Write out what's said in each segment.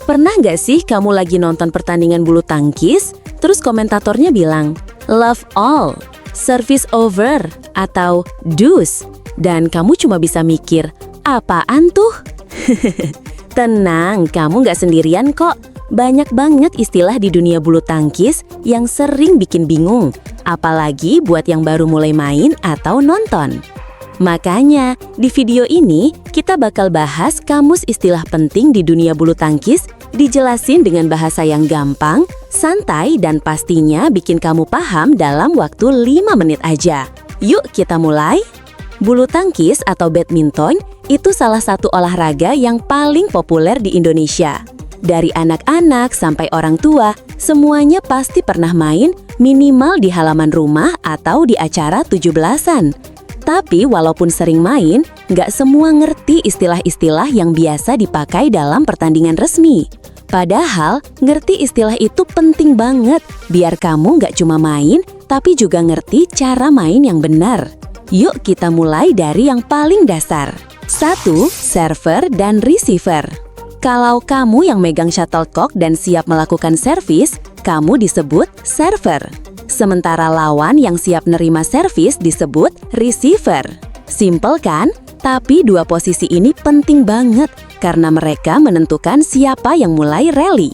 Pernah nggak sih kamu lagi nonton pertandingan bulu tangkis, terus komentatornya bilang, love all, service over, atau deuce, dan kamu cuma bisa mikir, apaan tuh? Tenang, kamu nggak sendirian kok. Banyak banget istilah di dunia bulu tangkis yang sering bikin bingung, apalagi buat yang baru mulai main atau nonton. Makanya, di video ini kita bakal bahas kamus istilah penting di dunia bulu tangkis, dijelasin dengan bahasa yang gampang, santai, dan pastinya bikin kamu paham dalam waktu 5 menit aja. Yuk kita mulai! Bulu tangkis atau badminton itu salah satu olahraga yang paling populer di Indonesia. Dari anak-anak sampai orang tua, semuanya pasti pernah main minimal di halaman rumah atau di acara 17-an. Tapi walaupun sering main, nggak semua ngerti istilah-istilah yang biasa dipakai dalam pertandingan resmi. Padahal, ngerti istilah itu penting banget, biar kamu nggak cuma main, tapi juga ngerti cara main yang benar. Yuk kita mulai dari yang paling dasar. 1. Server dan receiver. Kalau kamu yang megang shuttlecock dan siap melakukan servis, kamu disebut server. Sementara lawan yang siap nerima servis disebut receiver. Simpel kan? Tapi dua posisi ini penting banget karena mereka menentukan siapa yang mulai rally.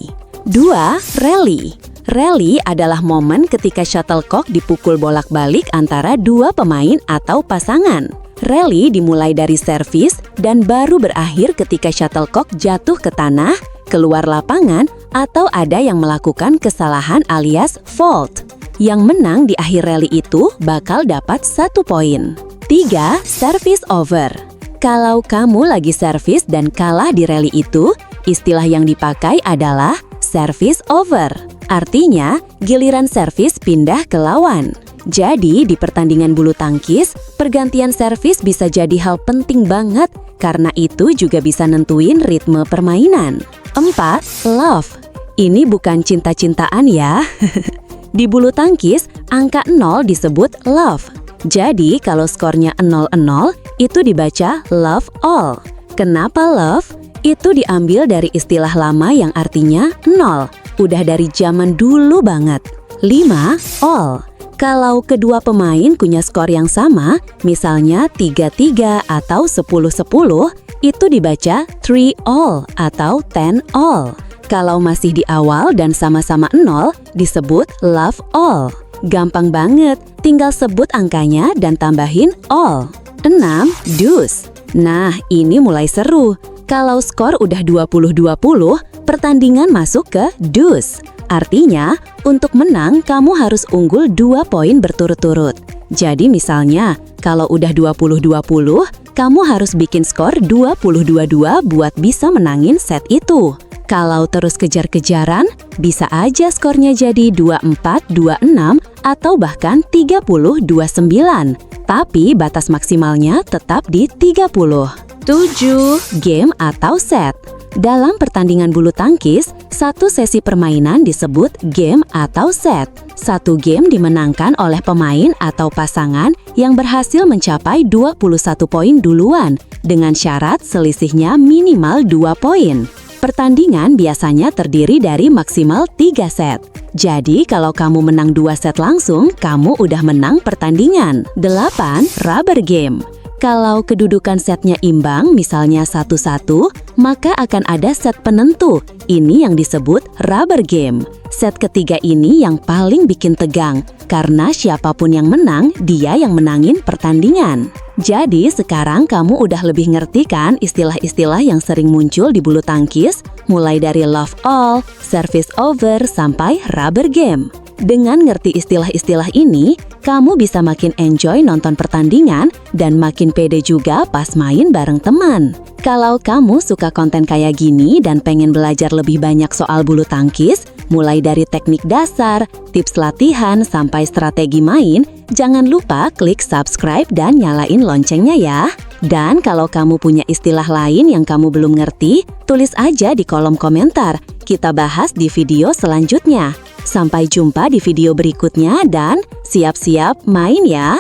2. Rally. Rally adalah momen ketika shuttlecock dipukul bolak-balik antara dua pemain atau pasangan. Rally dimulai dari servis dan baru berakhir ketika shuttlecock jatuh ke tanah, keluar lapangan, atau ada yang melakukan kesalahan alias fault. Yang menang di akhir rally itu bakal dapat 1 poin. 3. Service over. Kalau kamu lagi servis dan kalah di rally itu, istilah yang dipakai adalah service over. Artinya, giliran servis pindah ke lawan. Jadi, di pertandingan bulu tangkis, pergantian servis bisa jadi hal penting banget karena itu juga bisa nentuin ritme permainan. 4. Love. Ini bukan cinta-cintaan ya. Di bulu tangkis, angka 0 disebut love. Jadi, kalau skornya 0-0, itu dibaca love all. Kenapa love? Itu diambil dari istilah lama yang artinya 0. Udah dari zaman dulu banget. 5. All. Kalau kedua pemain punya skor yang sama, misalnya 3-3 atau 10-10, itu dibaca 3 all atau 10 all. Kalau masih di awal dan sama-sama 0, disebut love all. Gampang banget, tinggal sebut angkanya dan tambahin all. 6. Deuce. Nah, ini mulai seru. Kalau skor udah 20-20, pertandingan masuk ke deuce. Artinya, untuk menang kamu harus unggul 2 poin berturut-turut. Jadi misalnya, kalau udah 20-20, kamu harus bikin skor 20-22 buat bisa menangin set itu. Kalau terus kejar-kejaran, bisa aja skornya jadi 24-26 atau bahkan 30-29. Tapi batas maksimalnya tetap di 30. 7. Game atau set. Dalam pertandingan bulu tangkis, satu sesi permainan disebut game atau set. Satu game dimenangkan oleh pemain atau pasangan yang berhasil mencapai 21 poin duluan, dengan syarat selisihnya minimal 2 poin. Pertandingan biasanya terdiri dari maksimal 3 set. Jadi kalau kamu menang 2 set langsung, kamu udah menang pertandingan. 8. Rubber game. Kalau kedudukan setnya imbang, misalnya 1-1, maka akan ada set penentu. Ini yang disebut rubber game. Set ketiga ini yang paling bikin tegang, karena siapapun yang menang, dia yang menangin pertandingan. Jadi sekarang kamu udah lebih ngerti kan istilah-istilah yang sering muncul di bulu tangkis, mulai dari love all, service over, sampai rubber game. Dengan ngerti istilah-istilah ini, kamu bisa makin enjoy nonton pertandingan dan makin pede juga pas main bareng teman. Kalau kamu suka konten kayak gini dan pengen belajar lebih banyak soal bulu tangkis, mulai dari teknik dasar, tips latihan, sampai strategi main, jangan lupa klik subscribe dan nyalain loncengnya ya. Dan kalau kamu punya istilah lain yang kamu belum ngerti, tulis aja di kolom komentar. Kita bahas di video selanjutnya. Sampai jumpa di video berikutnya dan siap-siap main ya!